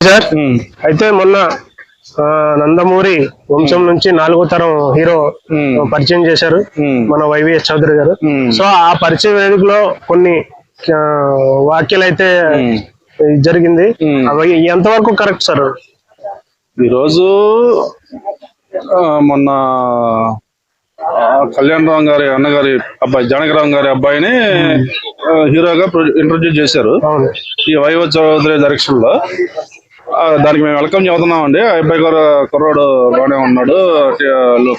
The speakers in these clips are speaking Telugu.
సార్ అయితే మొన్న నందమూరి వంశం నుంచి 4వ తరం హీరో పరిచయం చేశారు మన వైవిఎస్ చౌదరి గారు. సో ఆ పరిచయ వేదికలో కొన్ని వ్యాఖ్యలు అయితే జరిగింది. అవి ఎంతవరకు కరెక్ట్ సార్? ఈరోజు మొన్న కళ్యాణ్ రామ్ గారి అన్నగారి అబ్బాయి జానకిరామ్ గారి అబ్బాయిని హీరోగా ఇంట్రొడ్యూస్ చేశారు ఈ వైవిఎస్ చౌదరి డైరెక్షన్ లో. దానికి మేము వెల్కమ్ చెబుతున్నాం అండి. ఆ అబ్బాయి గారు కుర్రాడు బాగానే ఉన్నాడు,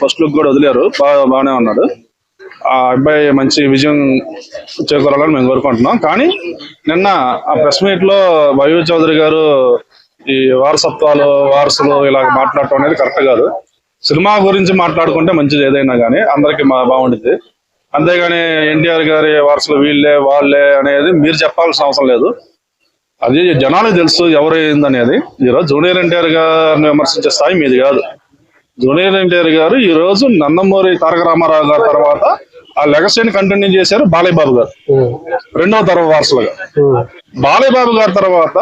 ఫస్ట్ లుక్ కూడా వదిలేరు, బాగానే ఉన్నాడు. ఆ అబ్బాయి మంచి విజయం చేకూరాలని మేము కోరుకుంటున్నాం. కానీ నిన్న ఆ ప్రెస్ మీట్ లో వైవిఎస్ చౌదరి గారు ఈ వారసులు ఇలా మాట్లాడటం అనేది కరెక్ట్ కాదు. సినిమా గురించి మాట్లాడుకుంటే మంచిది ఏదైనా కానీ, అందరికి బాగుంటుంది. అంతేగాని ఎన్టీఆర్ గారి వారసులు వీళ్ళే వాళ్ళే అనేది మీరు చెప్పాల్సిన అవసరం లేదు. అది జనాలకు తెలుసు ఎవరు ఏందనేది. ఈరోజు జూనియర్ ఎన్టీఆర్ గారిని విమర్శించే స్థాయి మీది కాదు. జూనియర్ ఎన్టీఆర్ గారు ఈ రోజు నందమూరి తారక రామారావు గారి తర్వాత ఆ లెగసీని కంటిన్యూ చేశారు బాలయ్య బాబు గారు 2వ తరం వారసులుగా. బాలయ్య బాబు గారి తర్వాత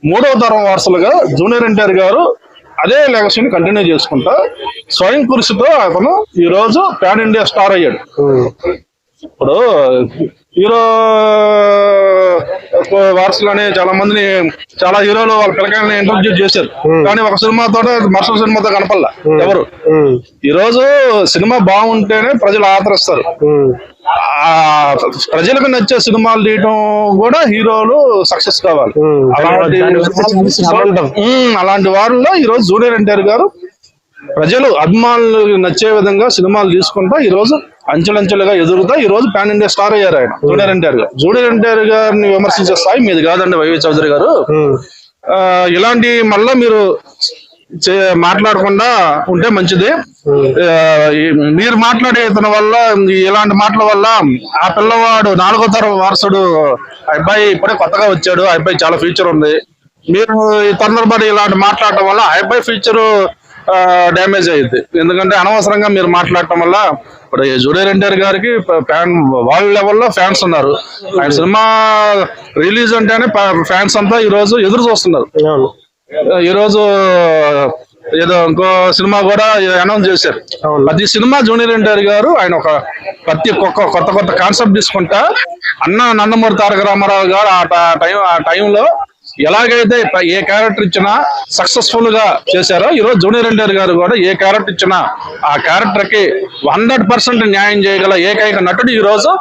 3వ తరం వారసులుగా జూనియర్ ఎన్టీఆర్ గారు అదే లెగసీని కంటిన్యూ చేసుకుంటా స్వయం కృషితో అతను ఈ రోజు పాన్ ఇండియా స్టార్ అయ్యాడు. ఇప్పుడు హీరో వారసులని చాలా మందిని చాలా హీరోలు వాళ్ళ పిల్లకాయలని ఇంట్రొడ్యూస్ చేశారు. కానీ ఒక సినిమాతో మరుసటి సినిమాతో కనపల్లా ఎవరు. ఈ రోజు సినిమా బాగుంటేనే ప్రజలు ఆదరిస్తారు. ప్రజలకు నచ్చే సినిమాలు తీయటం కూడా హీరోలు సక్సెస్ కావాలి. అలాంటి వారిలో ఈ రోజు జూనియర్ ఎన్టీఆర్ గారు ప్రజలు అభిమానులు నచ్చే విధంగా సినిమాలు తీసుకుంటా ఈ రోజు అంచెలంచెలుగా ఎదురుతా ఈ రోజు పాన్ ఇండియా స్టార్ అయ్యారు ఆయన జూనియర్ ఎన్టీఆర్ గారు. జూనియర్ ఎన్టీఆర్ గారిని విమర్శించే స్థాయి మీది కాదండి వైవిఎస్ చౌదరి గారు. ఇలాంటి మళ్ళా మీరు మాట్లాడకుండా ఉంటే మంచిది. మీరు మాట్లాడే వల్ల ఇలాంటి మాటల వల్ల ఆ పిల్లవాడు 4వ తరం వారసుడు అబ్బాయి ఇప్పుడే కొత్తగా వచ్చాడు, ఆ అబ్బాయి చాలా ఫ్యూచర్ ఉంది. మీరు తొందరపడి ఇలాంటి మాట్లాడటం వల్ల ఆ అబ్బాయి ఫ్యూచర్ డ్యామేజ్ అయ్యింది. ఎందుకంటే అనవసరంగా మీరు మాట్లాడటం వల్ల ఇప్పుడు జూనియర్ ఎన్టీఆర్ గారికి వాళ్ళ లెవెల్లో ఫ్యాన్స్ ఉన్నారు. ఆయన సినిమా రిలీజ్ అంటేనే ఫ్యాన్స్ అంతా ఈ రోజు ఎదురు చూస్తున్నారు. ఈ రోజు ఏదో ఇంకో సినిమా కూడా అనౌన్స్ చేశారు. ప్రతి సినిమా జూనియర్ ఎన్టీఆర్ గారు ఆయన కొత్త కాన్సెప్ట్ తీసుకుంటా నందమూరి తారక రామారావు గారు ఆ టైంలో ఎలాగైతే ఏ క్యారెక్టర్ ఇచ్చినా సక్సెస్ఫుల్ గా చేశారో ఈ రోజు జూనియర్ ఎన్టీఆర్ గారు కూడా ఏ క్యారెక్టర్ ఇచ్చినా ఆ క్యారెక్టర్ కి 100% న్యాయం చేయగల ఏకైక నటుడు ఈ రోజు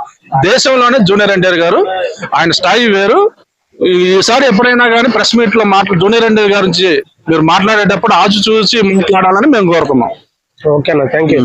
దేశంలోనే జూనియర్ ఎన్టీఆర్ గారు. ఆయన స్థాయి వేరు. ఈసారి ఎప్పుడైనా కానీ ప్రెస్ మీట్ లో జూనియర్ ఎన్టీఆర్ గారి నుంచి మీరు మాట్లాడేటప్పుడు ఆచి చూసి మాట్లాడాలని మేము కోరుతున్నాం. ఓకేనా, థ్యాంక్ యూ.